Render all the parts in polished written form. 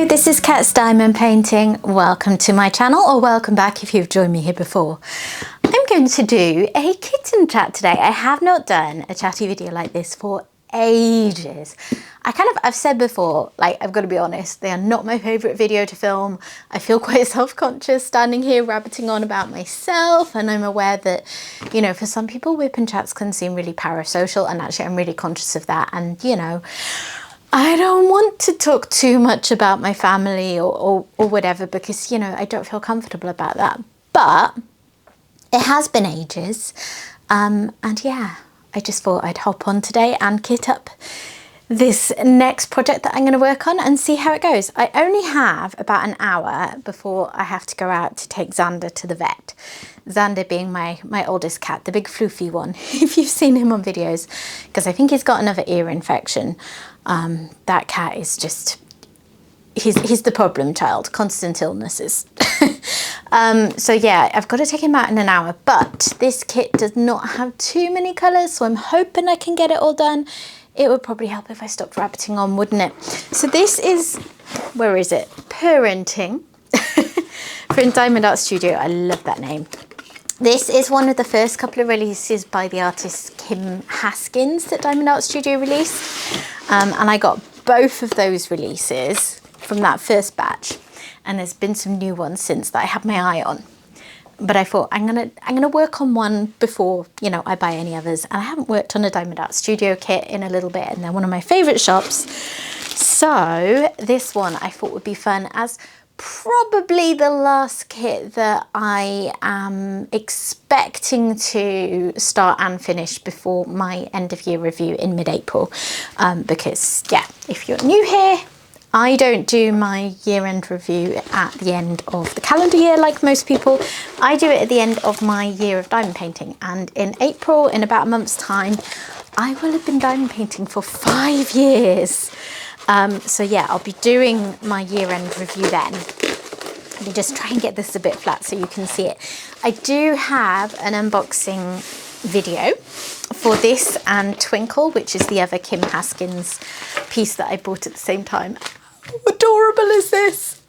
Hello, this is Cats Diamond Painting. Welcome to my channel, or welcome back if you've joined me here before. I'm going to do a kitten chat today. I have not done a chatty video like this for ages. I've said before, like, I've got to be honest, they are not my favourite video to film. I feel quite self-conscious standing here rabbiting on about myself, and I'm aware that, you know, for some people Wip'n'chats can seem really parasocial, and actually I'm really conscious of that, and, you know, I don't want to talk too much about my family or whatever, because, you know, I don't feel comfortable about that. But it has been ages, and yeah, I just thought I'd hop on today and kit up this next project that I'm going to work on and see how it goes. I only have about an hour before I have to go out to take Xander to the vet. Xander being my oldest cat, the big floofy one, if you've seen him on videos, because I think he's got another ear infection. That cat is just, he's the problem child, constant illnesses. So yeah, I've got to take him out in an hour, but this kit does not have too many colours, so I'm hoping I can get it all done. It would probably help if I stopped rabbiting on, wouldn't it? So this is, where is it? Purrenting from Diamond Art Studio. I love that name. This is one of the first couple of releases by the artist Kim Haskins that Diamond Art Studio released. And I got both of those releases from that first batch. And there's been some new ones since that I had my eye on. But I thought I'm gonna work on one before, you know, I buy any others. And I haven't worked on a Diamond Art Studio kit in a little bit, and they're one of my favourite shops. So this one I thought would be fun, as probably the last kit that I am expecting to start and finish before my end of year review in mid-April. Because yeah, if you're new here, I don't do my year-end review at the end of the calendar year like most people. I do it at the end of my year of diamond painting, and in April, in about a month's time, I will have been diamond painting for 5 years. So yeah, I'll be doing my year-end review then. Let me just try and get this a bit flat so you can see it. I do have an unboxing video for this and Twinkle, which is the other Kim Haskins piece that I bought at the same time. How adorable is this?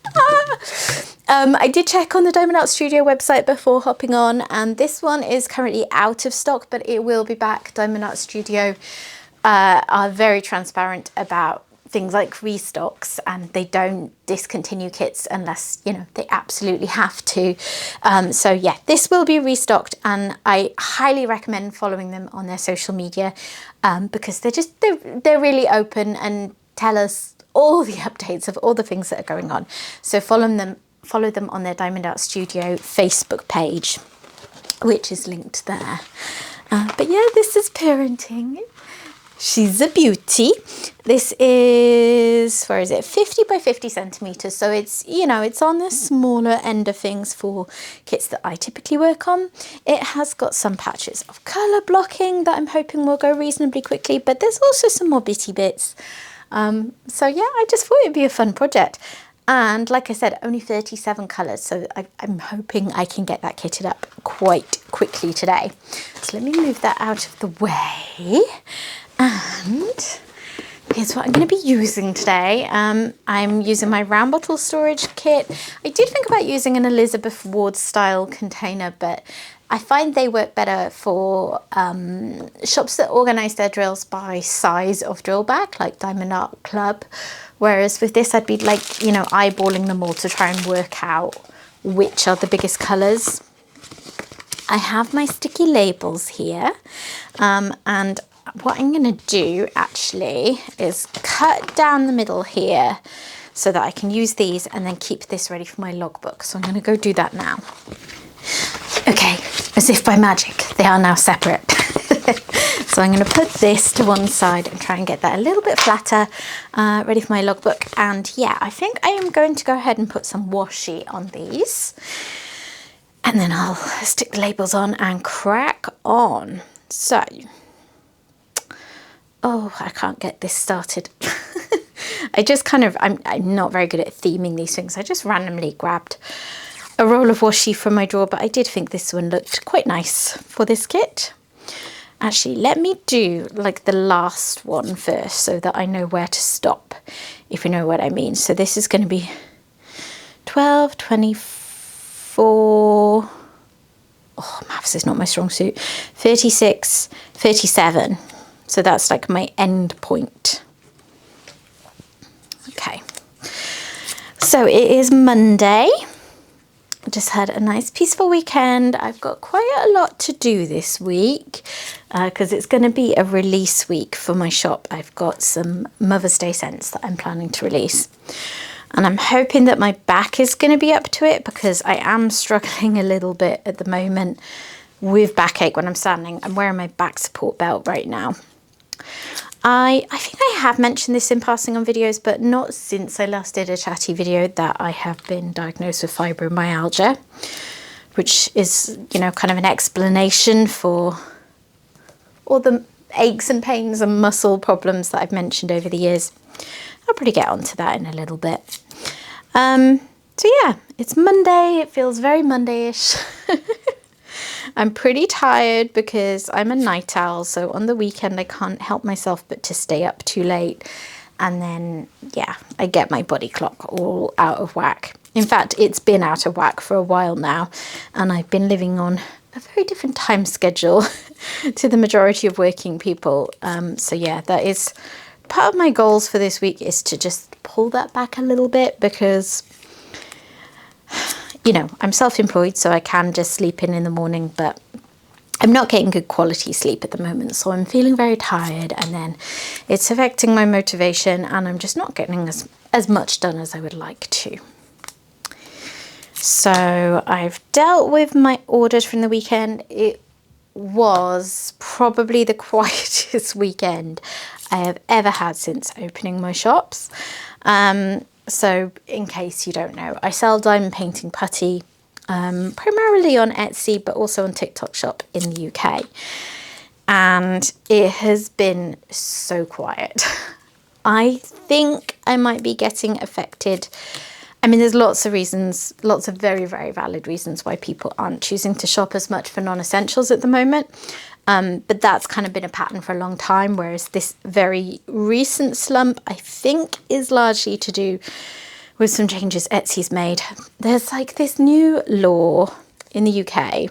I did check on the Diamond Art Studio website before hopping on, and this one is currently out of stock, but it will be back. Diamond Art Studio are very transparent about things like restocks, and they don't discontinue kits unless, you know, they absolutely have to. So yeah, this will be restocked, and I highly recommend following them on their social media, because they're really open and tell us all the updates of all the things that are going on. So follow them on their Diamond Art Studio Facebook page, which is linked there. But yeah, this is Purrenting. She's a beauty. This is, where is it, 50 by 50 centimeters. So it's, you know, it's on the smaller end of things for kits that I typically work on. It has got some patches of color blocking that I'm hoping will go reasonably quickly, but there's also some more bitty bits. So yeah, I just thought it'd be a fun project. And like I said, only 37 colours, so I'm hoping I can get that kitted up quite quickly today. So let me move that out of the way. And here's what I'm going to be using today. I'm using my round bottle storage kit. I did think about using an Elizabeth Ward style container, but I find they work better for shops that organise their drills by size of drill bag, like Diamond Art Club. Whereas with this, I'd be like, you know, eyeballing them all to try and work out which are the biggest colours. I have my sticky labels here, and what I'm going to do actually is cut down the middle here so that I can use these and then keep this ready for my logbook. So I'm going to go do that now. Okay, as if by magic, they are now separate. So I'm going to put this to one side and try and get that a little bit flatter, ready for my logbook. And yeah, I think I am going to go ahead and put some washi on these. And then I'll stick the labels on and crack on. So, oh, I can't get this started. I just I'm not very good at theming these things. I just randomly grabbed a roll of washi from my drawer, but I did think this one looked quite nice for this kit. Actually, let me do like the last one first so that I know where to stop, if you know what I mean. So this is going to be 12, 24, oh, maths is not my strong suit, 36, 37. So that's like my end point. Okay. So it is Monday. I just had a nice peaceful weekend. I've got quite a lot to do this week because it's going to be a release week for my shop. I've got some Mother's Day scents that I'm planning to release. And I'm hoping that my back is going to be up to it because I am struggling a little bit at the moment with backache when I'm standing. I'm wearing my back support belt right now. I think I have mentioned this in passing on videos, but not since I last did a chatty video, that I have been diagnosed with fibromyalgia, which is, you know, kind of an explanation for all the aches and pains and muscle problems that I've mentioned over the years. I'll probably get onto that in a little bit. So yeah, it's Monday. It feels very Monday-ish. I'm pretty tired because I'm a night owl, so on the weekend I can't help myself but to stay up too late, and then yeah, I get my body clock all out of whack. In fact, it's been out of whack for a while now, and I've been living on a very different time schedule to the majority of working people. So yeah, that is part of my goals for this week, is to just pull that back a little bit because, you know, I'm self-employed, so I can just sleep in the morning, but I'm not getting good quality sleep at the moment. So I'm feeling very tired, and then it's affecting my motivation, and I'm just not getting as much done as I would like to. So I've dealt with my orders from the weekend. It was probably the quietest weekend I have ever had since opening my shops. So in case you don't know, I sell diamond painting putty primarily on Etsy, but also on TikTok shop in the UK. And it has been so quiet. I think I might be getting affected. I mean, there's lots of reasons, lots of very, very valid reasons why people aren't choosing to shop as much for non-essentials at the moment. But that's kind of been a pattern for a long time, whereas this very recent slump, I think, is largely to do with some changes Etsy's made. There's like this new law in the UK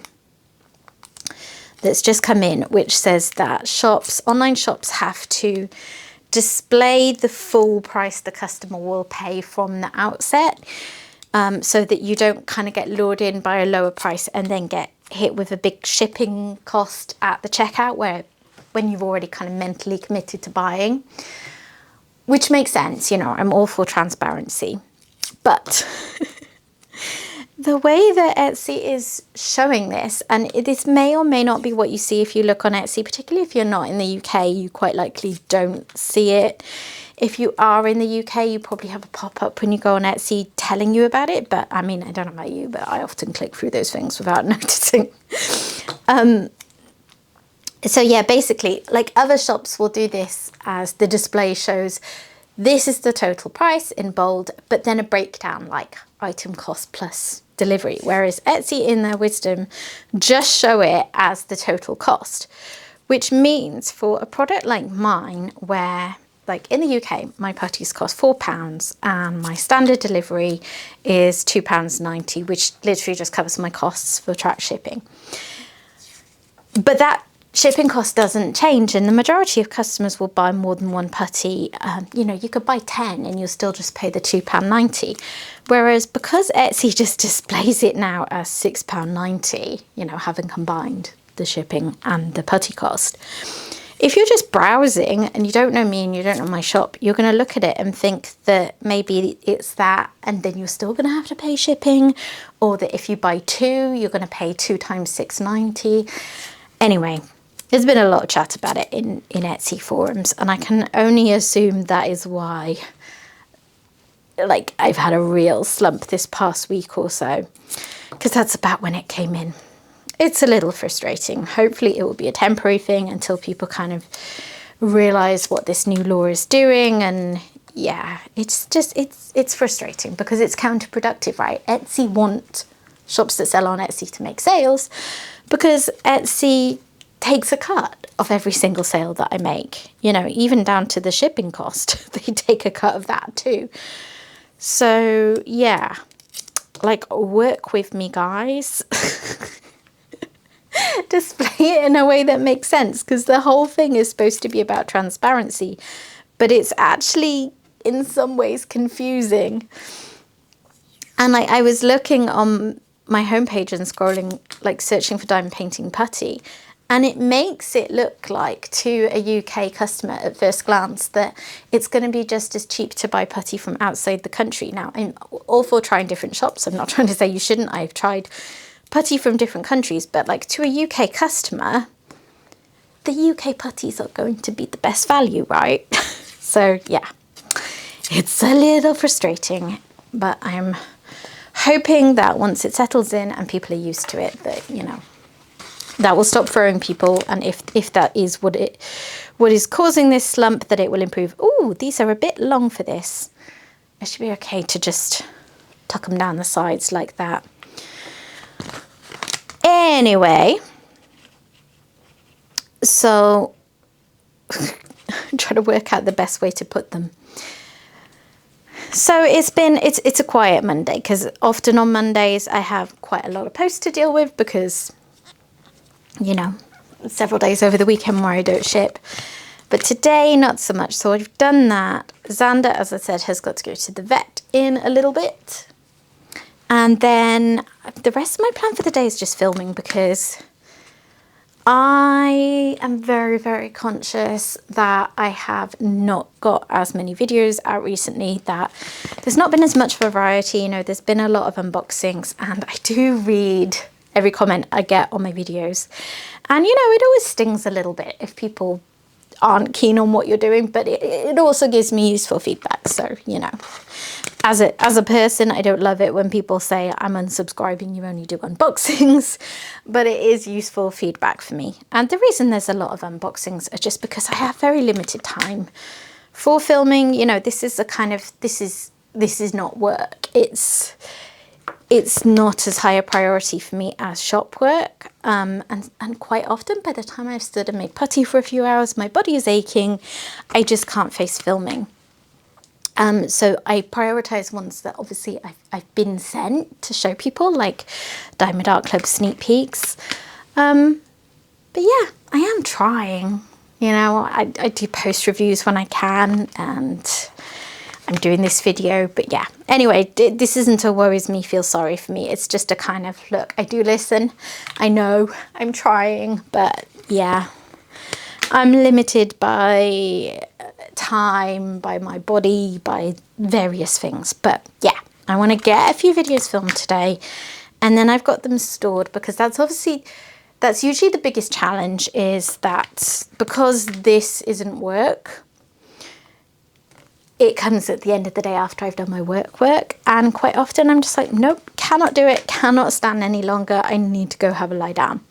that's just come in, which says that shops, online shops, have to display the full price the customer will pay from the outset, so that you don't kind of get lured in by a lower price and then get hit with a big shipping cost at the checkout, when you've already kind of mentally committed to buying, which makes sense. You know, I'm all for transparency, but the way that Etsy is showing this, and this may or may not be what you see if you look on Etsy, particularly if you're not in the UK, you quite likely don't see it. If you are in the UK, you probably have a pop-up when you go on Etsy telling you about it. But I mean, I don't know about you, but I often click through those things without noticing. So yeah, basically, like other shops will do this as the display shows, this is the total price in bold, but then a breakdown like item cost plus delivery. Whereas Etsy, in their wisdom, just show it as the total cost, which means for a product like mine, where like in the UK, my putties cost £4 and my standard delivery is £2.90, which literally just covers my costs for track shipping. But that shipping cost doesn't change, and the majority of customers will buy more than one putty. You know, you could buy 10 and you'll still just pay the £2.90. Whereas because Etsy just displays it now as £6.90, you know, having combined the shipping and the putty cost, if you're just browsing and you don't know me and you don't know my shop, you're going to look at it and think that maybe it's that, and then you're still going to have to pay shipping, or that if you buy two, you're going to pay 2 times £6.90. Anyway, there's been a lot of chat about it in Etsy forums, and I can only assume that is why, like, I've had a real slump this past week or so, because that's about when it came in. It's a little frustrating. Hopefully it will be a temporary thing until people kind of realize what this new law is doing. And yeah, it's just, it's frustrating because it's counterproductive, right? Etsy want shops that sell on Etsy to make sales because Etsy takes a cut of every single sale that I make, you know, even down to the shipping cost. They take a cut of that too. So yeah, like, work with me, guys. Display it in a way that makes sense, because the whole thing is supposed to be about transparency, but it's actually in some ways confusing. And like, I was looking on my homepage and scrolling, like searching for diamond painting putty, and it makes it look like to a UK customer at first glance that it's going to be just as cheap to buy putty from outside the country. Now, I'm all for trying different shops. I'm not trying to say you shouldn't. I've tried putty from different countries, but like to a UK customer, the UK putties are going to be the best value, right? So yeah, it's a little frustrating, but I'm hoping that once it settles in and people are used to it, that, you know, that will stop throwing people. And if that is what is causing this slump, that it will improve. Oh, these are a bit long for this. It should be okay to just tuck them down the sides like that. Anyway, so I'm trying to work out the best way to put them. So it's a quiet Monday, because often on Mondays I have quite a lot of posts to deal with, because, you know, several days over the weekend where I don't ship. But today, not so much. So I've done that. Xander, as I said, has got to go to the vet in a little bit. And then the rest of my plan for the day is just filming, because I am very, very conscious that I have not got as many videos out recently, that there's not been as much variety. You know, there's been a lot of unboxings, and I do read every comment I get on my videos. And, you know, it always stings a little bit if people aren't keen on what you're doing, but it also gives me useful feedback. So, you know, as a person, I don't love it when people say, I'm unsubscribing, you only do unboxings, but it is useful feedback for me. And the reason there's a lot of unboxings are just because I have very limited time for filming. You know, this is a kind of, this is not work. It's not as high a priority for me as shop work. And quite often, by the time I've stood and made putty for a few hours, my body is aching. I just can't face filming. So I prioritize ones that obviously I've been sent to show people, like Diamond Art Club sneak peeks. But yeah, I am trying. You know, I do post reviews when I can, and I'm doing this video. But yeah, anyway, this isn't a worries me, feel sorry for me. It's just a kind of, look, I do listen. I know I'm trying, but yeah, I'm limited by time, by my body, by various things. But yeah, I want to get a few videos filmed today, and then I've got them stored, because that's usually the biggest challenge, is that because this isn't work, it comes at the end of the day after I've done my work, and quite often I'm just like, nope, cannot do it, cannot stand any longer, I need to go have a lie down.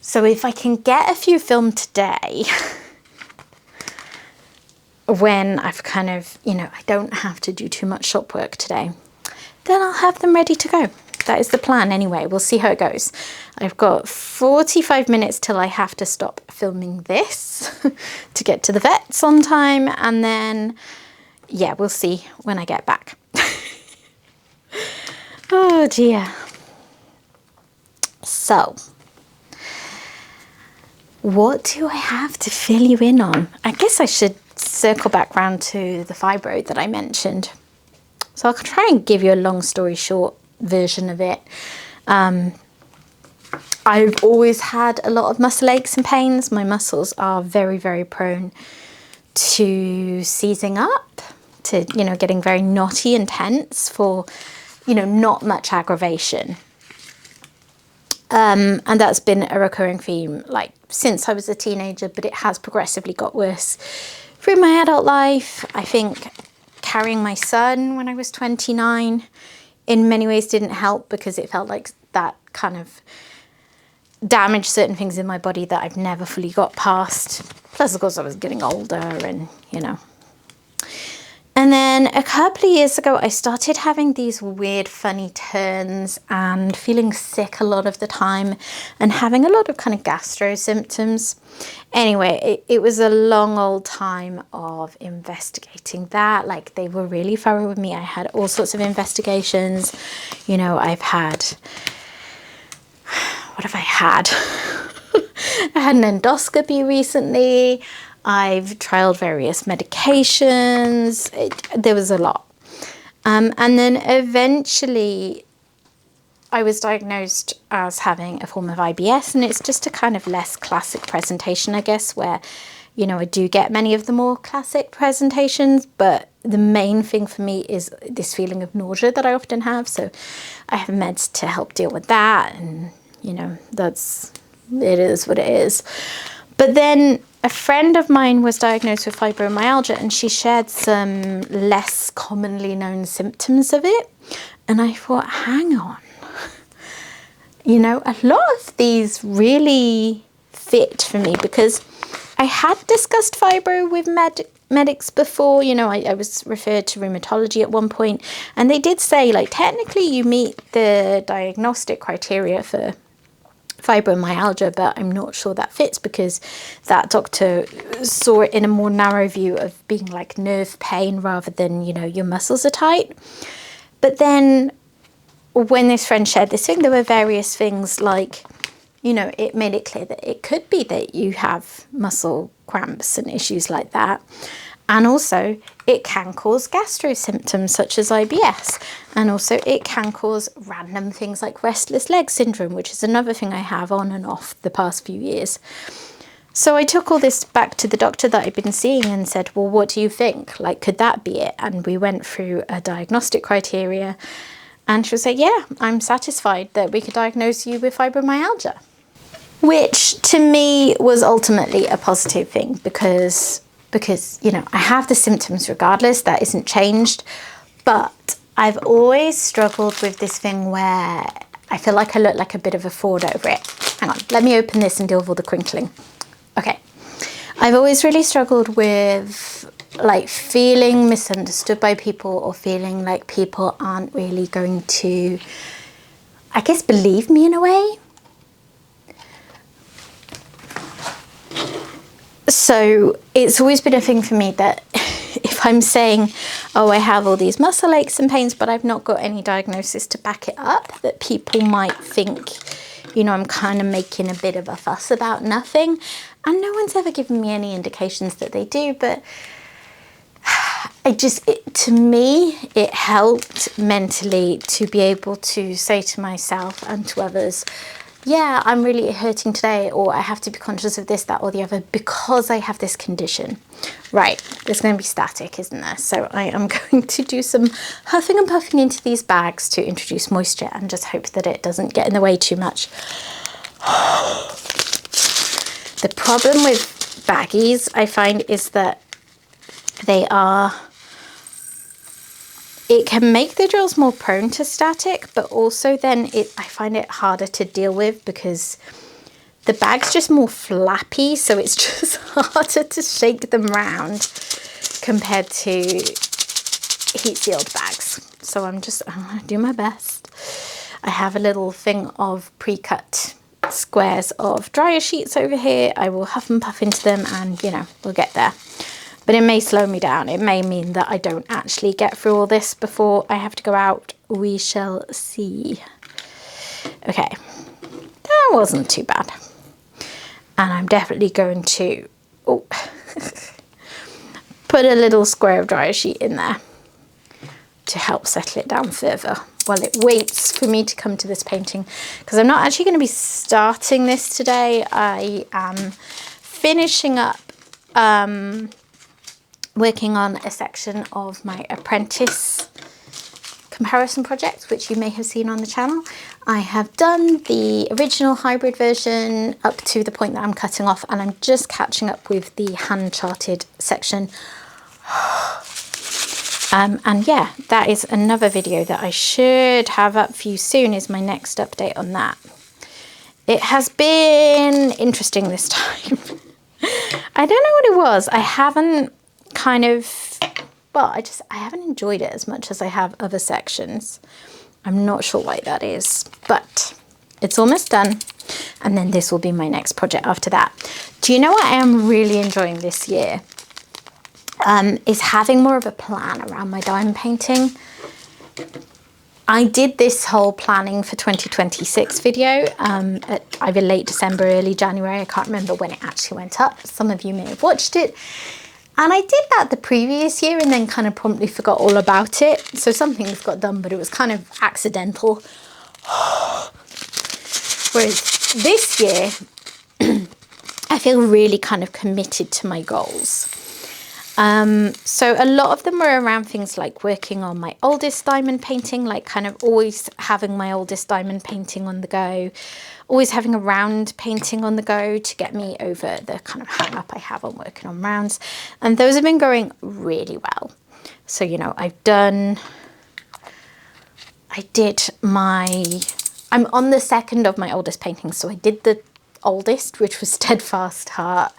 So if I can get a few filmed today, when I've kind of, you know, I don't have to do too much shop work today, then I'll have them ready to go. That is the plan anyway. We'll see how it goes. I've got 45 minutes till I have to stop filming this to get to the vets on time. And then, yeah, we'll see when I get back. Oh dear. So, what do I have to fill you in on? I guess I should circle back round to the fibroid that I mentioned. So I'll try and give you a long story short version of it. I've always had a lot of muscle aches and pains. My muscles are very, very prone to seizing up, to, you know, getting very knotty and tense for, you know, not much aggravation. And that's been a recurring theme, like, since I was a teenager, but it has progressively got worse through my adult life. I think carrying my son when I was 29 in many ways didn't help, because it felt like that kind of damaged certain things in my body that I've never fully got past. Plus, of course, I was getting older, and, you know, And then a couple of years ago, I started having these weird, funny turns and feeling sick a lot of the time and having a lot of kind of gastro symptoms. Anyway, it was a long old time of investigating that. Like, they were really thorough with me. I had all sorts of investigations. You know, I've had, what have I had? I had an endoscopy recently. I've trialed various medications. There was a lot. And then eventually I was diagnosed as having a form of IBS, and it's just a kind of less classic presentation, I guess, where, you know, I do get many of the more classic presentations, but the main thing for me is this feeling of nausea that I often have. So I have meds to help deal with that, and, you know, it is what it is. But then a friend of mine was diagnosed with fibromyalgia, and she shared some less commonly known symptoms of it. And I thought, hang on, you know, a lot of these really fit for me, because I had discussed fibro with medics before. You know, I was referred to rheumatology at one point, and they did say, like, technically you meet the diagnostic criteria for fibromyalgia, but I'm not sure that fits, because that doctor saw it in a more narrow view of being like nerve pain rather than, you know, your muscles are tight. But then when this friend shared this thing, there were various things like, you know, it made it clear that it could be that you have muscle cramps and issues like that. And also it can cause gastro symptoms such as IBS. And also it can cause random things like restless leg syndrome, which is another thing I have on and off the past few years. So I took all this back to the doctor that I'd been seeing and said, well, what do you think? Like, could that be it? And we went through a diagnostic criteria, and she was like, yeah, I'm satisfied that we could diagnose you with fibromyalgia. Which to me was ultimately a positive thing, because, you know, I have the symptoms regardless, that isn't changed. But I've always struggled with this thing where I feel like I look like a bit of a fraud over it. Hang on, let me open this and deal with all the crinkling. Okay. I've always really struggled with, like, feeling misunderstood by people, or feeling like people aren't really going to, I guess, believe me in a way. So it's always been a thing for me that if I'm saying, oh, I have all these muscle aches and pains, but I've not got any diagnosis to back it up, that people might think, you know, I'm kind of making a bit of a fuss about nothing. And no one's ever given me any indications that they do, but to me, it helped mentally to be able to say to myself and to others, yeah, I'm really hurting today, or I have to be conscious of this, that, or the other because I have this condition. Right, there's going to be static, isn't there? So I am going to do some huffing and puffing into these bags to introduce moisture and just hope that it doesn't get in the way too much. The problem with baggies, I find, is that it can make the drills more prone to static, but also then I find it harder to deal with because the bag's just more flappy, so it's just harder to shake them round compared to heat sealed bags. So I'm gonna do my best. I have a little thing of pre-cut squares of dryer sheets over here. I will huff and puff into them, and, you know, we'll get there. But it may slow me down. It may mean that I don't actually get through all this before I have to go out. We shall see. Okay, that wasn't too bad. And I'm definitely going to put a little square of dryer sheet in there to help settle it down further while it waits for me to come to this painting, because I'm not actually going to be starting this today. I am finishing up working on a section of my apprentice comparison project, which you may have seen on the channel. I have done the original hybrid version up to the point that I'm cutting off, and I'm just catching up with the hand charted section. And yeah, that is another video that I should have up for you soon, is my next update on that. It has been interesting this time. I don't know what it was. I haven't kind of well, I haven't enjoyed it as much as I have other sections. I'm not sure why that is, but it's almost done. And then this will be my next project after that. Do you know what I am really enjoying this year? Is having more of a plan around my diamond painting. I did this whole planning for 2026 video at either late December, early January. I can't remember when it actually went up. Some of you may have watched it. And I did that the previous year and then kind of promptly forgot all about it. So some things got done, but it was kind of accidental. Whereas this year, I feel really kind of committed to my goals. So a lot of them were around things like working on my oldest diamond painting, like kind of always having my oldest diamond painting on the go, always having a round painting on the go to get me over the kind of hang up I have on working on rounds. And those have been going really well. So, you know, I'm on the second of my oldest paintings. So I did the oldest, which was Steadfast Heart.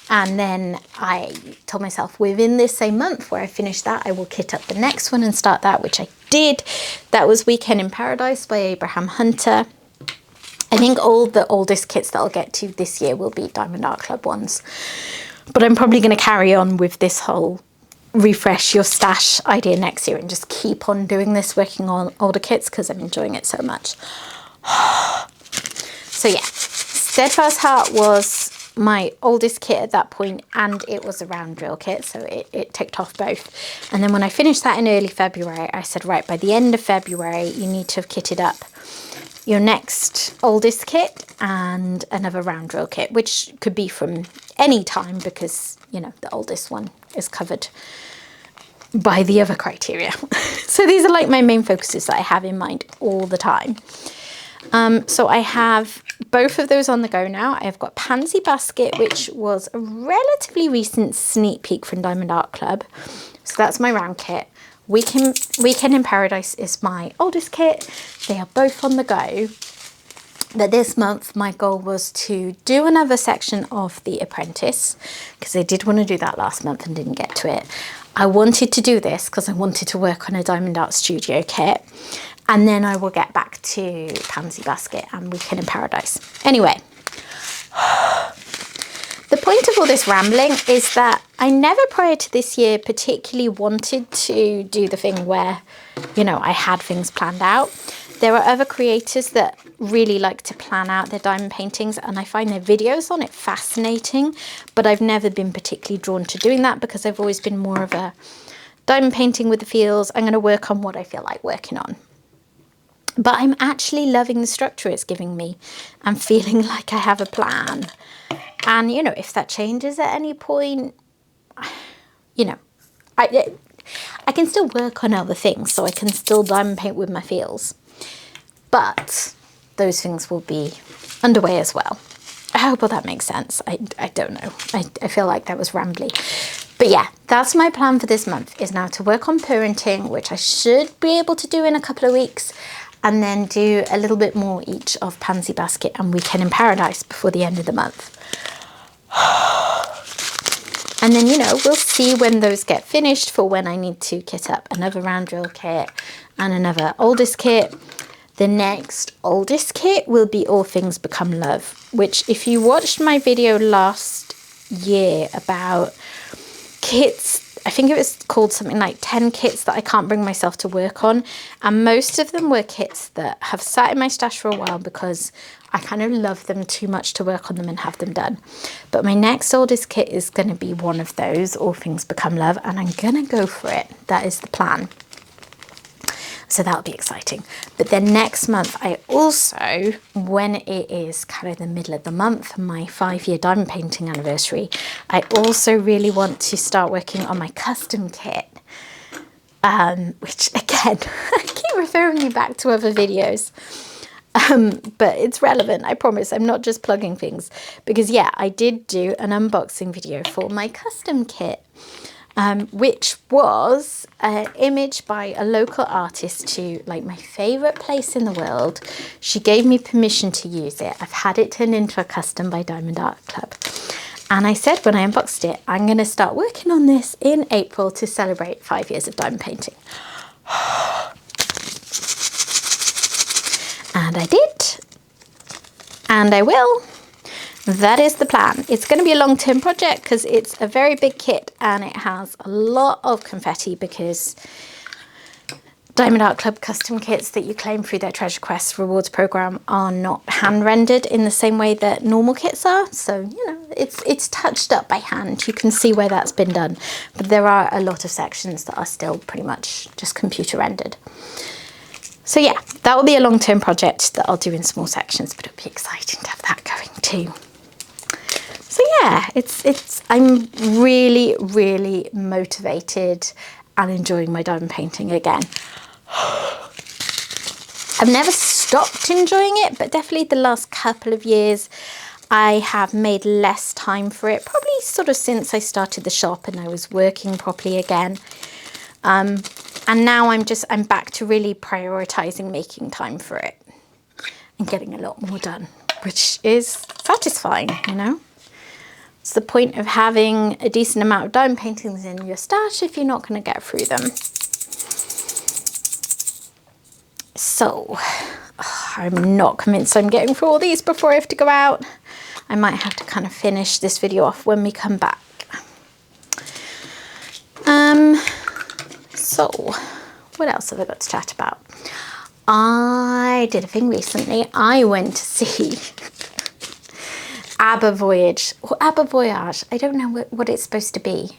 And then I told myself within this same month where I finished that, I will kit up the next one and start that, which I did. That was Weekend in Paradise by Abraham Hunter. I think all the oldest kits that I'll get to this year will be Diamond Art Club ones. But I'm probably going to carry on with this whole refresh your stash idea next year and just keep on doing this, working on older kits because I'm enjoying it so much. So yeah, Steadfast Heart was my oldest kit at that point, and it was a round drill kit, so it ticked off both. And then when I finished that in early February, I said, right, by the end of February, you need to have kitted up your next oldest kit and another round drill kit, which could be from any time because, you know, the oldest one is covered by the other criteria. So these are like my main focuses that I have in mind all the time. So I have both of those on the go now. I've got Pansy Basket, which was a relatively recent sneak peek from Diamond Art Club. So that's my round kit. Weekend in Paradise is my oldest kit. They are both on the go. But this month, my goal was to do another section of The Apprentice, because I did want to do that last month and didn't get to it. I wanted to do this because I wanted to work on a Diamond Art Studio kit. And then I will get back to Pansy Basket and Weekend in Paradise. Anyway, the point of all this rambling is that I never prior to this year particularly wanted to do the thing where, you know, I had things planned out. There are other creators that really like to plan out their diamond paintings, and I find their videos on it fascinating, but I've never been particularly drawn to doing that because I've always been more of a diamond painting with the feels. I'm going to work on what I feel like working on. But I'm actually loving the structure it's giving me and feeling like I have a plan. And, you know, if that changes at any point, you know, I can still work on other things, so I can still diamond paint with my feels. But those things will be underway as well. I hope all that makes sense. I don't know. I feel like that was rambly. But yeah, that's my plan for this month, is now to work on Purrenting, which I should be able to do in a couple of weeks, and then do a little bit more each of Pansy Basket and Weekend in Paradise before the end of the month. And then, you know, we'll see when those get finished for when I need to kit up another round drill kit and another oldest kit. The next oldest kit will be All Things Become Love, which if you watched my video last year about kits, I think it was called something like 10 kits that I can't bring myself to work on. And most of them were kits that have sat in my stash for a while because I kind of love them too much to work on them and have them done. But my next oldest kit is going to be one of those, All Things Become Love, and I'm going to go for it. That is the plan. So that'll be exciting. But then next month, I also, when it is kind of the middle of the month, my 5-year diamond painting anniversary, I also really want to start working on my custom kit, which again, I keep referring you back to other videos, but it's relevant, I promise. I'm not just plugging things, because yeah, I did do an unboxing video for my custom kit. Which was an image by a local artist to like my favorite place in the world. She gave me permission to use it. I've had it turned into a custom by Diamond Art Club. And I said when I unboxed it, I'm going to start working on this in April to celebrate 5 years of diamond painting. And I did. And I will. That is the plan. It's going to be a long-term project because it's a very big kit and it has a lot of confetti because Diamond Art Club custom kits that you claim through their Treasure Quest rewards program are not hand rendered in the same way that normal kits are. So, you know, it's touched up by hand. You can see where that's been done. But there are a lot of sections that are still pretty much just computer rendered. So yeah, that will be a long-term project that I'll do in small sections, but it'll be exciting to have that going too. So yeah, I'm really, really motivated and enjoying my diamond painting again. I've never stopped enjoying it, but definitely the last couple of years I have made less time for it, probably sort of since I started the shop and I was working properly again. And now I'm back to really prioritizing making time for it and getting a lot more done, which is satisfying, you know. It's the point of having a decent amount of diamond paintings in your stash if you're not going to get through them. So, I'm not convinced I'm getting through all these before I have to go out. I might have to kind of finish this video off when we come back. So, what else have I got to chat about? I did a thing recently. I went to see ABBA Voyage, or ABBA Voyage. I don't know what it's supposed to be.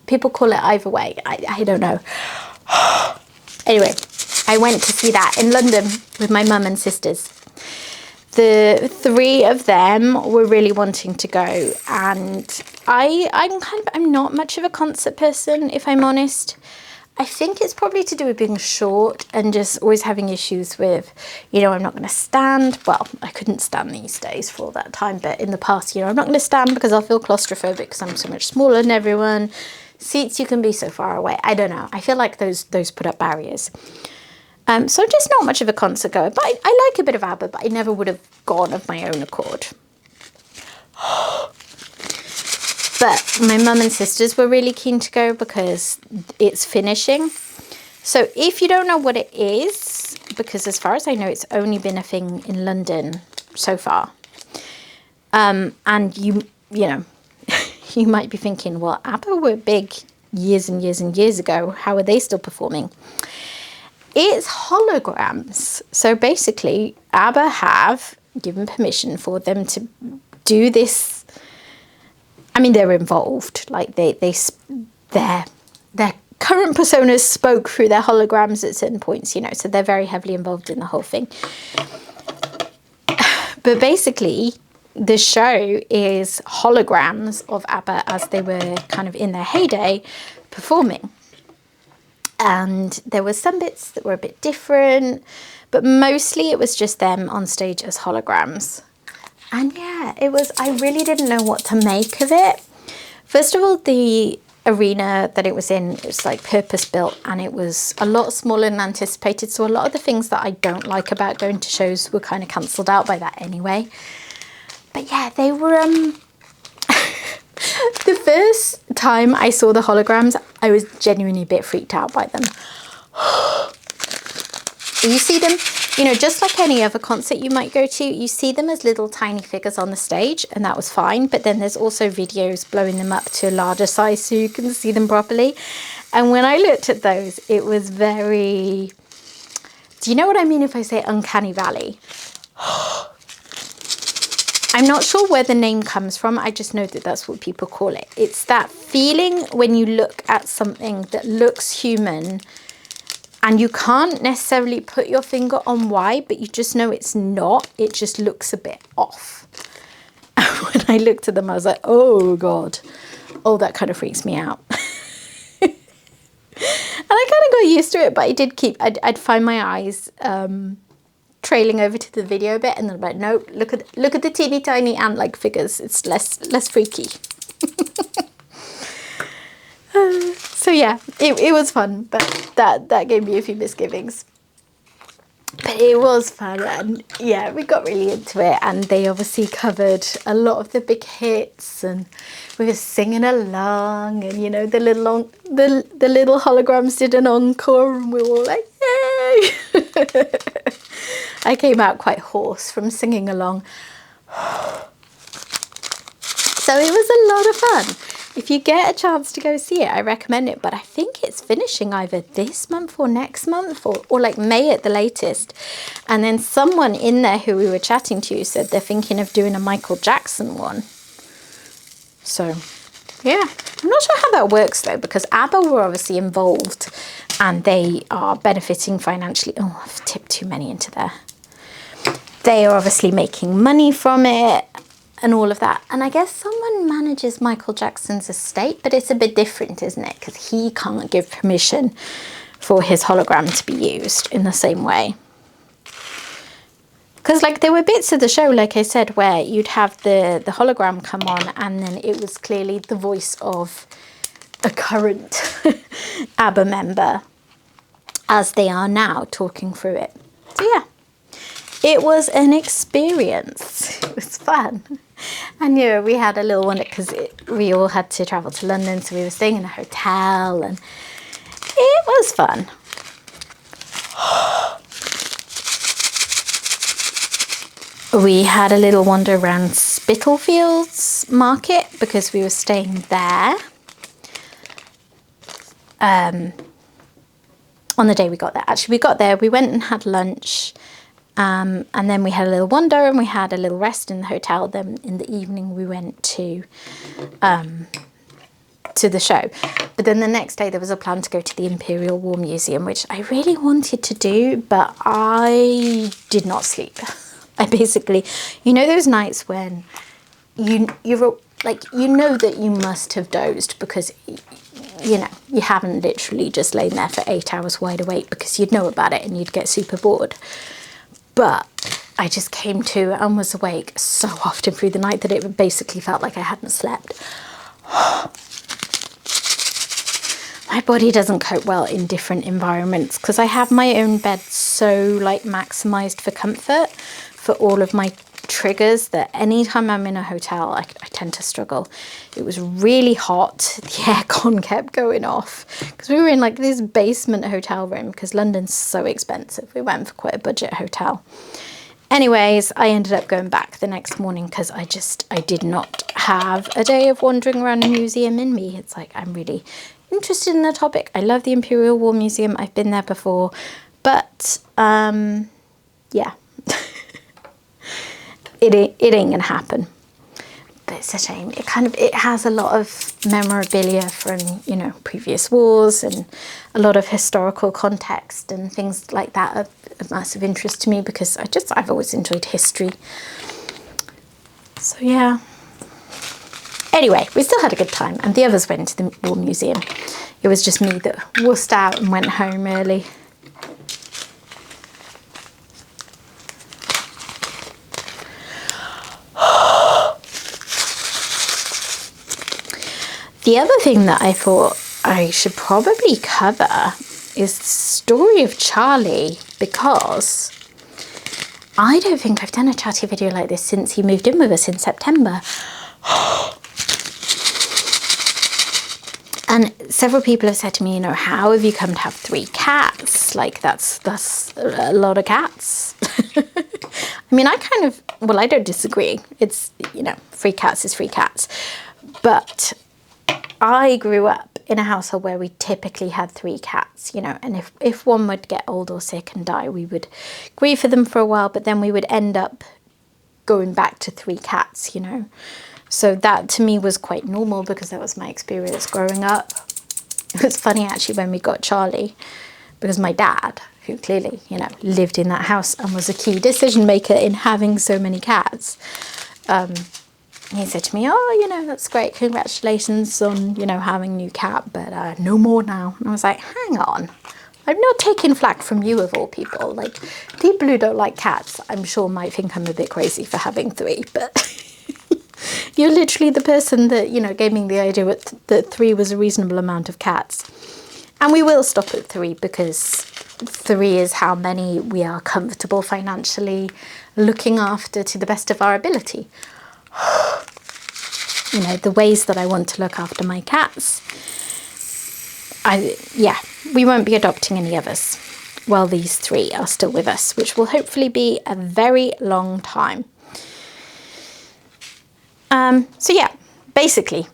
People call it either way. I don't know. Anyway, I went to see that in London with my mum and sisters. The three of them were really wanting to go, and I'm not much of a concert person, if I'm honest. I think it's probably to do with being short and just always having issues with, you know, I'm not going to stand. Well, I couldn't stand these days for all that time, but in the past, you know, I'm not going to stand because I'll feel claustrophobic because I'm so much smaller than everyone. Seats, you can be so far away. I don't know. I feel like those put up barriers. So I'm just not much of a concert goer, but I like a bit of ABBA, but I never would have gone of my own accord. But my mum and sisters were really keen to go because it's finishing. So if you don't know what it is, because as far as I know, it's only been a thing in London so far. And you know, you might be thinking, well, ABBA were big years and years and years ago. How are they still performing? It's holograms. So basically, ABBA have given permission for them to do this. I mean, they're involved. Like their current personas spoke through their holograms at certain points, you know. So they're very heavily involved in the whole thing. But basically, the show is holograms of ABBA as they were kind of in their heyday performing. And there were some bits that were a bit different, but mostly it was just them on stage as holograms. And yeah, I really didn't know what to make of it. First of all, the arena that it was in, it was like purpose built and it was a lot smaller than anticipated. So a lot of the things that I don't like about going to shows were kind of cancelled out by that anyway. But yeah, they were, the first time I saw the holograms, I was genuinely a bit freaked out by them. You see them, you know, just like any other concert you might go to, you see them as little tiny figures on the stage, and that was fine. But then there's also videos blowing them up to a larger size so you can see them properly. And when I looked at those, it was very, do you know what I mean if I say uncanny valley? I'm not sure where the name comes from. I just know that that's what people call it. It's that feeling when you look at something that looks human and you can't necessarily put your finger on why, but you just know it's not. It just looks a bit off. And when I looked at them, I was like, oh God. Oh, that kind of freaks me out. And I kind of got used to it, but I did I'd find my eyes trailing over to the video bit, and then I'm like, no, look at the teeny tiny ant-like figures. It's less freaky. So yeah, it was fun, but that gave me a few misgivings. But it was fun, and yeah, we got really into it, and they obviously covered a lot of the big hits, and we were singing along, and you know, the little holograms did an encore, and we were all like, yay! I came out quite hoarse from singing along. So it was a lot of fun. If you get a chance to go see it, I recommend it. But I think it's finishing either this month or next month, or like May at the latest. And then someone in there who we were chatting to said they're thinking of doing a Michael Jackson one. So yeah, I'm not sure how that works though, because ABBA were obviously involved and they are benefiting financially. Oh, I've tipped too many into there. They are obviously making money from it and all of that. And I guess someone manages Michael Jackson's estate, but it's a bit different, isn't it? Because he can't give permission for his hologram to be used in the same way. Because like there were bits of the show, like I said, where you'd have the hologram come on and then it was clearly the voice of a current ABBA member as they are now talking through it. So yeah, it was an experience. It was fun. And yeah, we had a little one because we all had to travel to London, so we were staying in a hotel and it was fun. We had a little wander around Spitalfields Market because we were staying there on the day we got there. Actually, we got there, we went and had lunch. And then we had a little wander and we had a little rest in the hotel. Then in the evening we went to the show. But then the next day there was a plan to go to the Imperial War Museum, which I really wanted to do, but I did not sleep. I basically, you know those nights when you're like, you know that you must have dozed because, you know, you haven't literally just lain there for 8 hours wide awake, because you'd know about it and you'd get super bored. But I just came to and was awake so often through the night that it basically felt like I hadn't slept. My body doesn't cope well in different environments because I have my own bed so like maximized for comfort for all of my triggers that anytime I'm in a hotel, I tend to struggle. It was really hot. The aircon kept going off because we were in like this basement hotel room because London's so expensive. We went for quite a budget hotel. Anyways, I ended up going back the next morning because I did not have a day of wandering around a museum in me. It's like, I'm really interested in the topic. I love the Imperial War Museum. I've been there before, but yeah. It ain't gonna happen. But it's a shame. It has a lot of memorabilia from, you know, previous wars and a lot of historical context and things like that are of massive interest to me because I've always enjoyed history. So yeah. Anyway, we still had a good time and the others went to the War Museum. It was just me that wussed out and went home early. The other thing that I thought I should probably cover is the story of Charlie, because I don't think I've done a chatty video like this since he moved in with us in September. And several people have said to me, you know, how have you come to have 3 cats? Like that's a lot of cats. I mean, I don't disagree. It's, you know, 3 cats is 3 cats. But I grew up in a household where we typically had 3 cats, you know, and if one would get old or sick and die, we would grieve for them for a while, but then we would end up going back to 3 cats, you know. So that to me was quite normal because that was my experience growing up. It was funny actually when we got Charlie, because my dad, who clearly, you know, lived in that house and was a key decision maker in having so many cats, he said to me, oh, you know, that's great, congratulations on, you know, having a new cat, but no more now. And I was like, hang on, I'm not taking flack from you of all people. Like, people who don't like cats, I'm sure might think I'm a bit crazy for having 3, but you're literally the person that, you know, gave me the idea that 3 was a reasonable amount of cats. And we will stop at 3 because 3 is how many we are comfortable financially looking after to the best of our ability. You know, the ways that I want to look after my cats. Yeah, we won't be adopting any others while these 3 are still with us, which will hopefully be a very long time. So yeah, basically,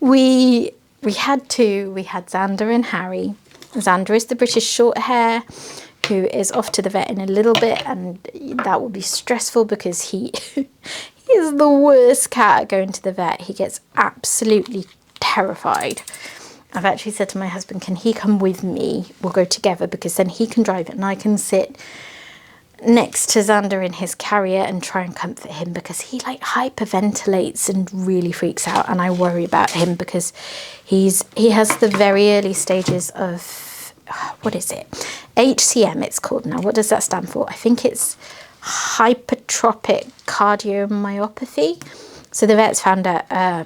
we had 2. We had Xander and Harry. Xander is the British short hair, who is off to the vet in a little bit, and that will be stressful because he is the worst cat at going to the vet. He gets absolutely terrified. I've actually said to my husband, can he come with me? We'll go together, because then he can drive it and I can sit next to Xander in his carrier and try and comfort him, because he like hyperventilates and really freaks out, and I worry about him because he has the very early stages of, what is it? HCM it's called now. What does that stand for? I think it's hypertrophic cardiomyopathy. So the vets found a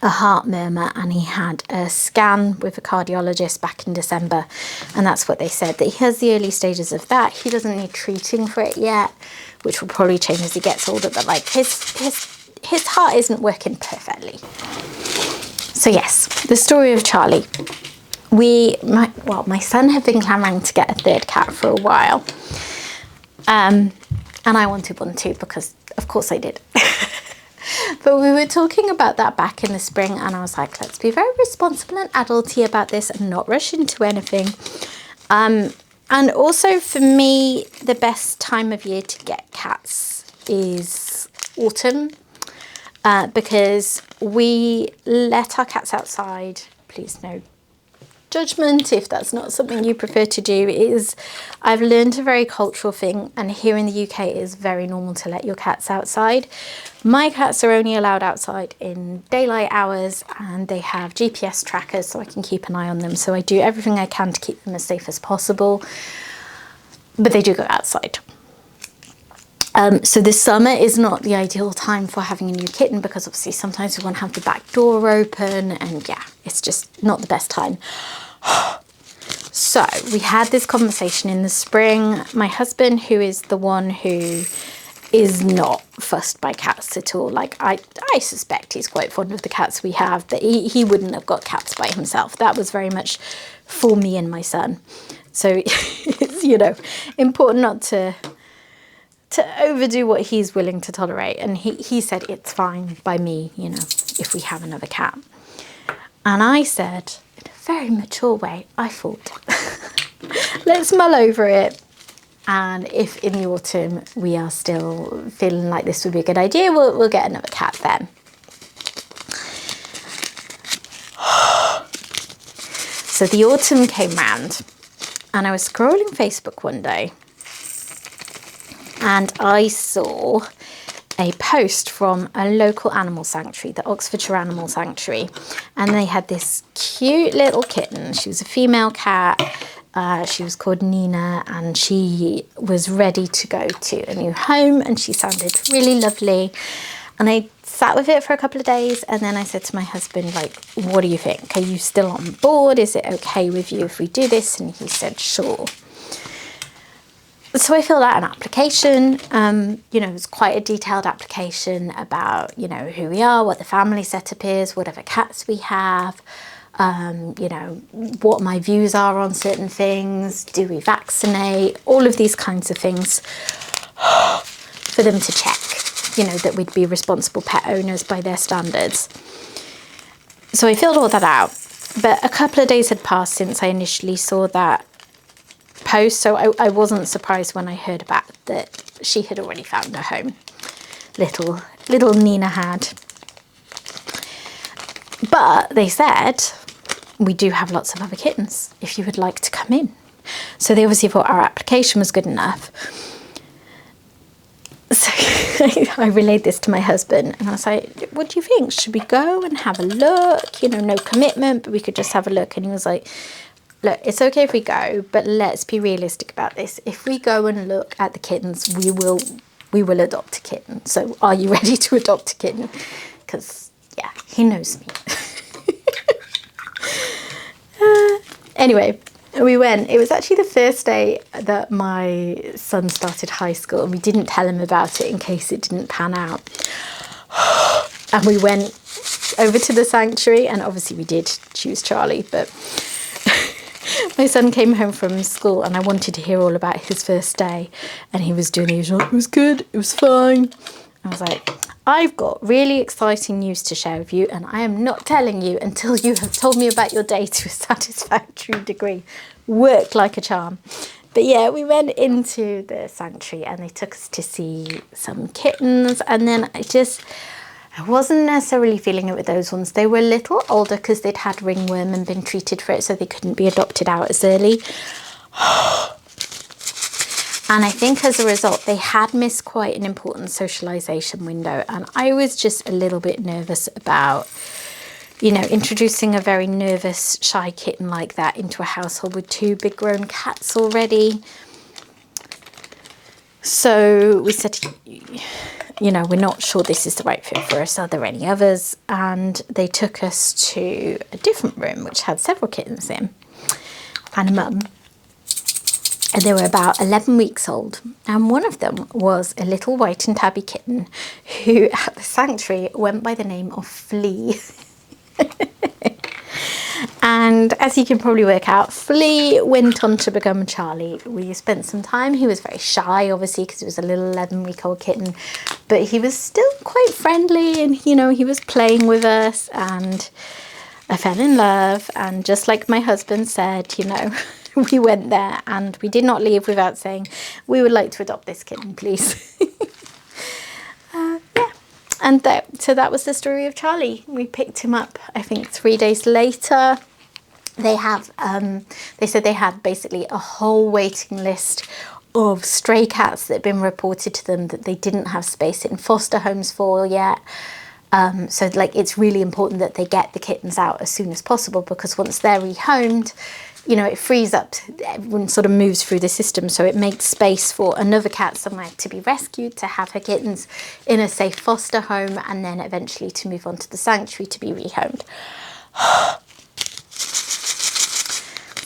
heart murmur, and he had a scan with a cardiologist back in December, and that's what they said, that he has the early stages of that. He doesn't need treating for it yet, which will probably change as he gets older, but like his heart isn't working perfectly. So yes, the story of Charlie. My son had been clamoring to get a 3rd cat for a while, and I wanted one too, because of course I did. But we were talking about that back in the spring, and I was like, let's be very responsible and adulty about this and not rush into anything. And also for me, the best time of year to get cats is autumn, because we let our cats outside. Please no judgment if that's not something you prefer to do. I've learned a very cultural thing, and here in the UK it is very normal to let your cats outside. My cats are only allowed outside in daylight hours, and they have GPS trackers so I can keep an eye on them. So I do everything I can to keep them as safe as possible, but they do go outside. So this summer is not the ideal time for having a new kitten, because obviously sometimes we want to have the back door open, and yeah, it's just not the best time. So we had this conversation in the spring. My husband, who is the one who is not fussed by cats at all, like I suspect he's quite fond of the cats we have, but he wouldn't have got cats by himself. That was very much for me and my son. So it's, you know, important not to overdo what he's willing to tolerate. And he said it's fine by me, you know, if we have another cat. And I said, in a very mature way, I thought, let's mull over it. And if in the autumn we are still feeling like this would be a good idea, we'll get another cat then. So the autumn came round, and I was scrolling Facebook one day, and I saw a post from a local animal sanctuary, the Oxfordshire Animal Sanctuary, and they had this cute little kitten. She was a female cat. She was called Nina, and she was ready to go to a new home, and she sounded really lovely. And I sat with it for a couple of days, and then I said to my husband, like, what do you think? Are you still on board? Is it okay with you if we do this? And he said, sure. So I filled out an application. You know, it was quite a detailed application about, you know, who we are, what the family setup is, whatever cats we have, you know, what my views are on certain things, do we vaccinate, all of these kinds of things for them to check, you know, that we'd be responsible pet owners by their standards. So I filled all that out, but a couple of days had passed since I initially saw that post, so I wasn't surprised when I heard back that she had already found a home. Little Nina had. But they said, we do have lots of other kittens if you would like to come in. So they obviously thought our application was good enough. So I relayed this to my husband, and I was like, what do you think? Should we go and have a look? You know, no commitment, but we could just have a look. And he was like, look, it's okay if we go, but let's be realistic about this. If we go and look at the kittens, we will adopt a kitten. So are you ready to adopt a kitten? Because, yeah, he knows me. Anyway, we went. It was actually the first day that my son started high school, and we didn't tell him about it in case it didn't pan out. And we went over to the sanctuary, and obviously we did choose Charlie, but my son came home from school and I wanted to hear all about his first day, and he was doing the usual, it was good, it was fine. I was like, I've got really exciting news to share with you, and I am not telling you until you have told me about your day to a satisfactory degree. Worked like a charm. But yeah, we went into the sanctuary and they took us to see some kittens, and then I wasn't necessarily feeling it with those ones. They were a little older because they'd had ringworm and been treated for it, so they couldn't be adopted out as early. And I think as a result, they had missed quite an important socialisation window. And I was just a little bit nervous about, you know, introducing a very nervous, shy kitten like that into a household with 2 big grown cats already. So we said, you know, we're not sure this is the right fit for us. Are there any others? And they took us to a different room, which had several kittens in, and a mum. And they were about 11 weeks old. And one of them was a little white and tabby kitten who at the sanctuary went by the name of Flea. And as you can probably work out, Flea went on to become Charlie. We spent some time. He was very shy, obviously, because he was a little 11-week-old kitten. But he was still quite friendly, and, you know, he was playing with us. And I fell in love. And just like my husband said, you know, we went there and we did not leave without saying, we would like to adopt this kitten, please. Yeah. And so that was the story of Charlie. We picked him up, I think, 3 days later. They have, they said they had basically a whole waiting list of stray cats that had been reported to them that they didn't have space in foster homes for yet. So like, it's really important that they get the kittens out as soon as possible, because once they're rehomed, you know, it frees up, everyone sort of moves through the system, so it makes space for another cat somewhere to be rescued, to have her kittens in a safe foster home, and then eventually to move on to the sanctuary to be rehomed.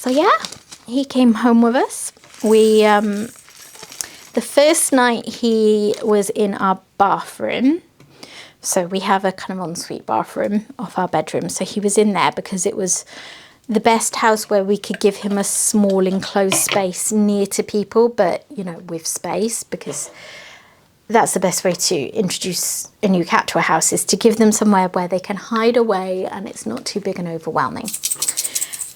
So yeah, he came home with us. We, the first night he was in our bathroom. So we have a kind of ensuite bathroom off our bedroom. So he was in there because it was the best house where we could give him a small enclosed space near to people, but, you know, with space, because that's the best way to introduce a new cat to a house, is to give them somewhere where they can hide away and it's not too big and overwhelming.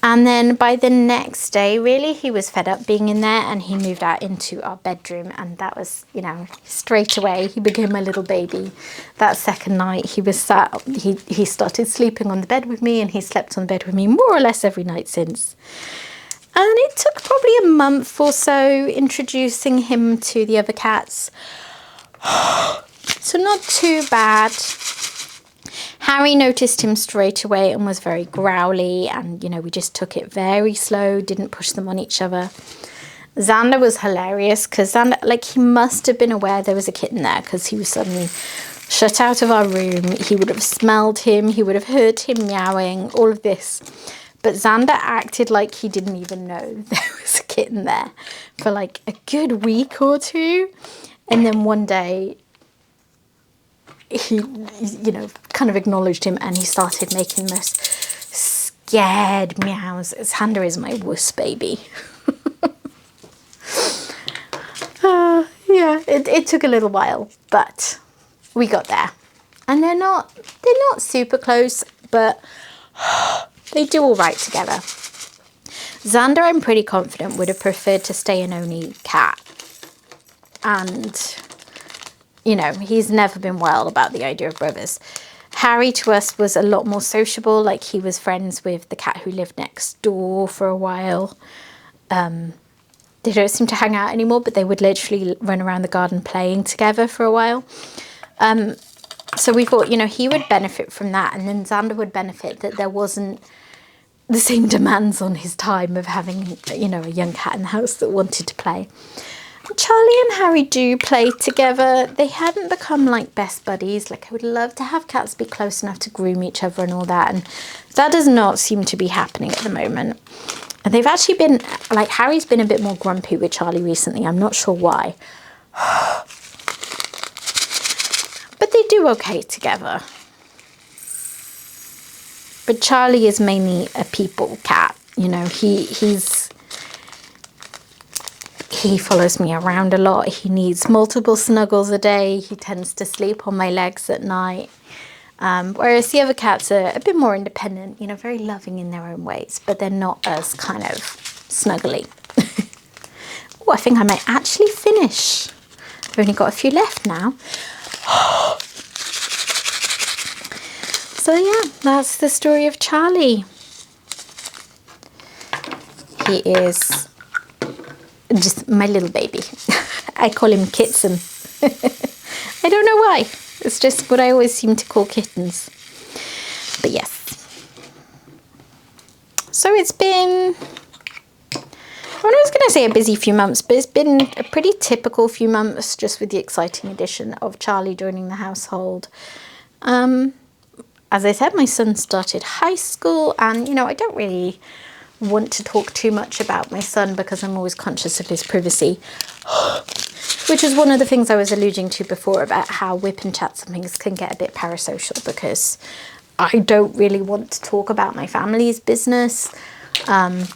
And then by the next day, really, he was fed up being in there and he moved out into our bedroom, and that was, you know, straight away he became a little baby. That second night he was he started sleeping on the bed with me, and he slept on the bed with me more or less every night since. And it took probably a month or so introducing him to the other cats. So not too bad. Harry noticed him straight away and was very growly, and, you know, we just took it very slow, didn't push them on each other. Xander was hilarious because Xander, like, he must have been aware there was a kitten there, because he was suddenly shut out of our room. He would have smelled him, he would have heard him meowing, all of this. But Xander acted like he didn't even know there was a kitten there for like a good week or two. And then one day, he, you know, kind of acknowledged him, and he started making this scared meows. Xander is my wuss baby. Yeah, it took a little while, but we got there. And they're not super close, but they do all right together. Xander, I'm pretty confident, would have preferred to stay an only cat. And, you know, he's never been wild about the idea of brothers. Harry, to us, was a lot more sociable. Like, he was friends with the cat who lived next door for a while. They don't seem to hang out anymore, but they would literally run around the garden playing together for a while. So we thought, you know, he would benefit from that, and then Xander would benefit that there wasn't the same demands on his time of having, you know, a young cat in the house that wanted to play. Charlie and Harry do play together. They hadn't become like best buddies. Like, I would love to have cats be close enough to groom each other and all that, and that does not seem to be happening at the moment. And they've actually been, like, Harry's been a bit more grumpy with Charlie recently. I'm not sure why. But they do okay together. But Charlie is mainly a people cat. You know, he follows me around a lot. He needs multiple snuggles a day. He tends to sleep on my legs at night. Whereas the other cats are a bit more independent, you know, very loving in their own ways, but they're not as kind of snuggly. Oh, I think I might actually finish. I've only got a few left now. So yeah, that's the story of Charlie. He is just my little baby. I call him Kitson. I don't know why. It's just what I always seem to call kittens. But yes. So it's been, I was going to say a busy few months, but it's been a pretty typical few months, just with the exciting addition of Charlie joining the household. As I said, my son started high school, and, you know, I don't really want to talk too much about my son because I'm always conscious of his privacy. Which is one of the things I was alluding to before about how Wip'n'chat and things can get a bit parasocial, because I don't really want to talk about my family's business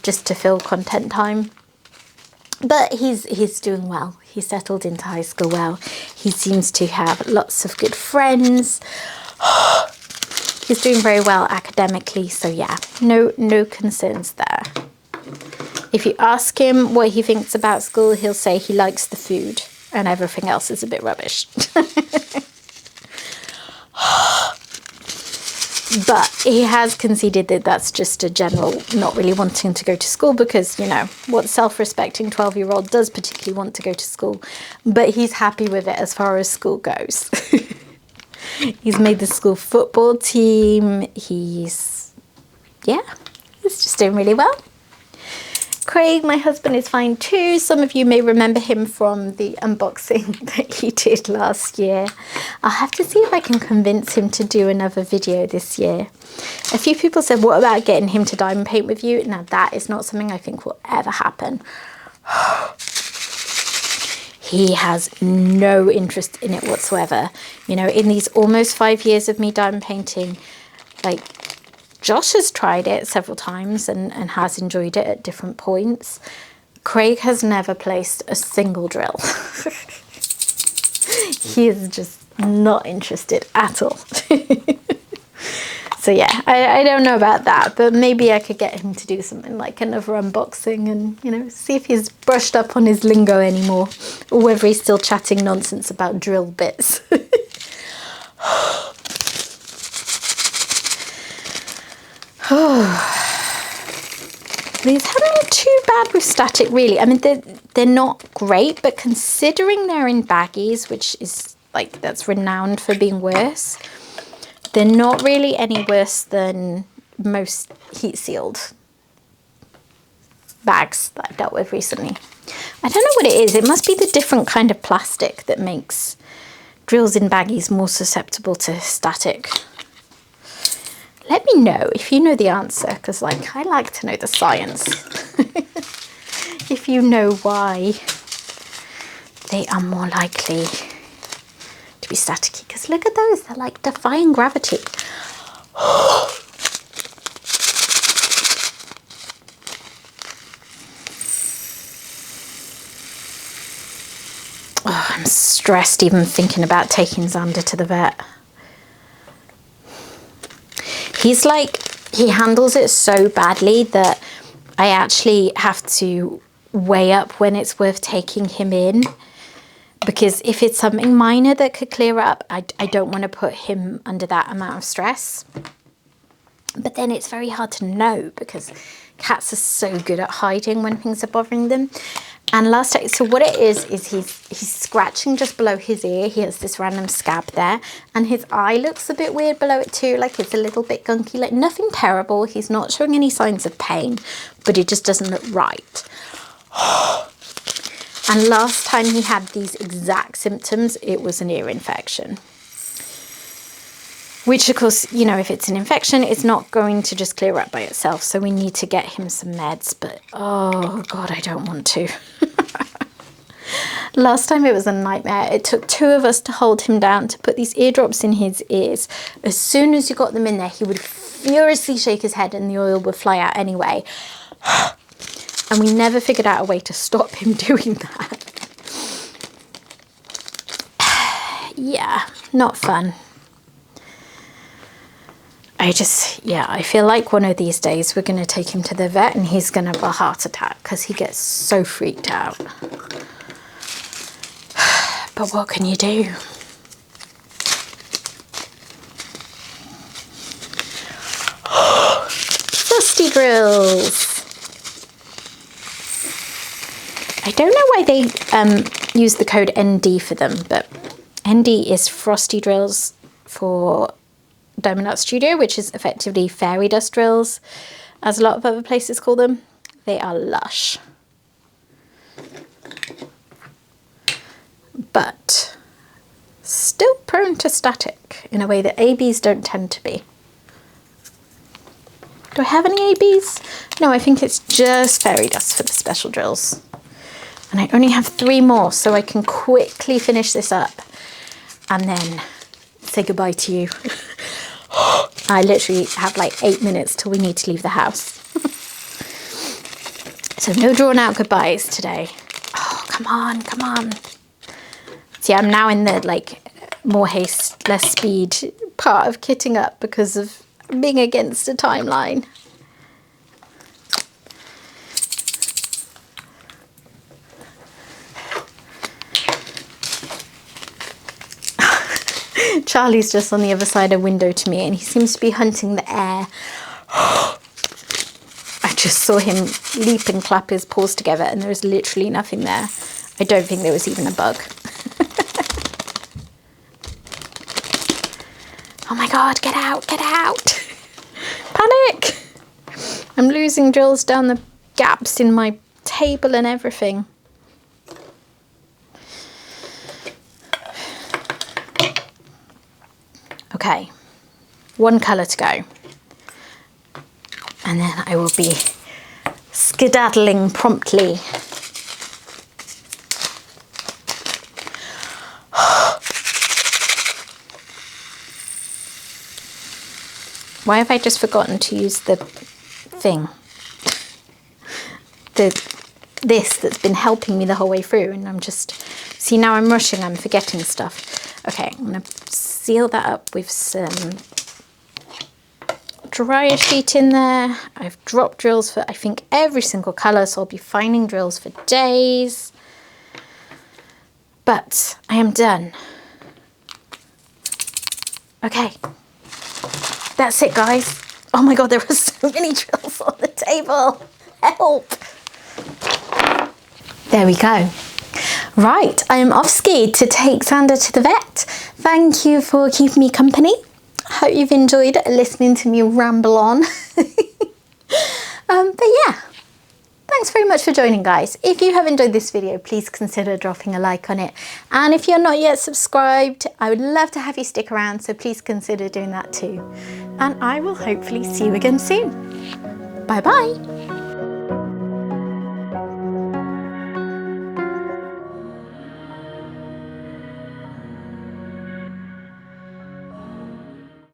just to fill content time. But he's doing well. He settled into high school well. He seems to have lots of good friends. He's doing very well academically, so yeah, no concerns there. If you ask him what he thinks about school, he'll say he likes the food and everything else is a bit rubbish. But he has conceded that that's just a general not really wanting to go to school, because, you know, what self-respecting 12-year-old does particularly want to go to school, but he's happy with it as far as school goes. He's made the school football team. He's just doing really well. Craig, my husband, is fine too. Some of you may remember him from the unboxing that he did last year. I'll have to see if I can convince him to do another video this year. A few people said, what about getting him to diamond paint with you? Now, that is not something I think will ever happen. He has no interest in it whatsoever. You know, in these almost 5 years of me diamond painting, like, Josh has tried it several times and has enjoyed it at different points. Craig has never placed a single drill. He is just not interested at all. So yeah, I don't know about that, but maybe I could get him to do something like another unboxing and, you know, see if he's brushed up on his lingo anymore, or whether he's still chatting nonsense about drill bits. These haven't been too bad with static, really. I mean, they're not great, but considering they're in baggies, which is, like, that's renowned for being worse, they're not really any worse than most heat-sealed bags that I've dealt with recently. I don't know what it is. It must be the different kind of plastic that makes drills in baggies more susceptible to static. Let me know if you know the answer, because, like, I like to know the science. If you know why they are more likely to be staticky, because look at those, they're like defying gravity. Oh, I'm stressed even thinking about taking Xander to the vet. He's like, he handles it so badly that I actually have to weigh up when it's worth taking him in, because if it's something minor that could clear up, I don't want to put him under that amount of stress. But then it's very hard to know, because cats are so good at hiding when things are bothering them. And last time, so what it is he's scratching just below his ear. He has this random scab there, and his eye looks a bit weird below it too, like it's a little bit gunky, like nothing terrible. He's not showing any signs of pain, but it just doesn't look right. And last time he had these exact symptoms, it was an ear infection. which of course, you know, if it's an infection, it's not going to just clear up by itself. So we need to get him some meds, but oh God, I don't want to. Last time it was a nightmare. It took 2 of us to hold him down to put these eardrops in his ears. As soon as you got them in there, he would furiously shake his head and the oil would fly out anyway. And we never figured out a way to stop him doing that. Yeah, not fun. I feel like one of these days we're going to take him to the vet and he's going to have a heart attack because he gets so freaked out. But what can you do? Frosty drills. I don't know why they use the code ND for them, but ND is Frosty drills for Diamond Art Studio, which is effectively fairy dust drills, as a lot of other places call them. They are lush. But still prone to static in a way that ABs don't tend to be. Do I have any ABs? No, I think it's just fairy dust for the special drills. And I only have 3 more, so I can quickly finish this up and then say goodbye to you. I literally have like 8 minutes till we need to leave the house. So no drawn out goodbyes today. Oh, come on, come on. See, I'm now in the like more haste, less speed part of kitting up because of being against a timeline. Charlie's just on the other side of the window to me and he seems to be hunting the air. I just saw him leap and clap his paws together and there was literally nothing there. I don't think there was even a bug. Oh my God, get out, get out. Panic. I'm losing drills down the gaps in my table and everything. Okay, 1 colour to go. And then I will be skedaddling promptly. Why have I just forgotten to use the thing? This that's been helping me the whole way through, and I'm just... See, now I'm rushing, I'm forgetting stuff. Okay, I'm going to seal that up with some dryer sheet in there. I've dropped drills for, I think, every single colour, so I'll be finding drills for days. But I am done. Okay. That's it, guys. Oh my God, there are so many drills on the table. Help. There we go. Right, I am off ski to take Xander to the vet. Thank you for keeping me company. Hope you've enjoyed listening to me ramble on. But yeah, thanks very much for joining, guys. If you have enjoyed this video, please consider dropping a like on it. And if you're not yet subscribed, I would love to have you stick around, so please consider doing that too. And I will hopefully see you again soon. Bye bye.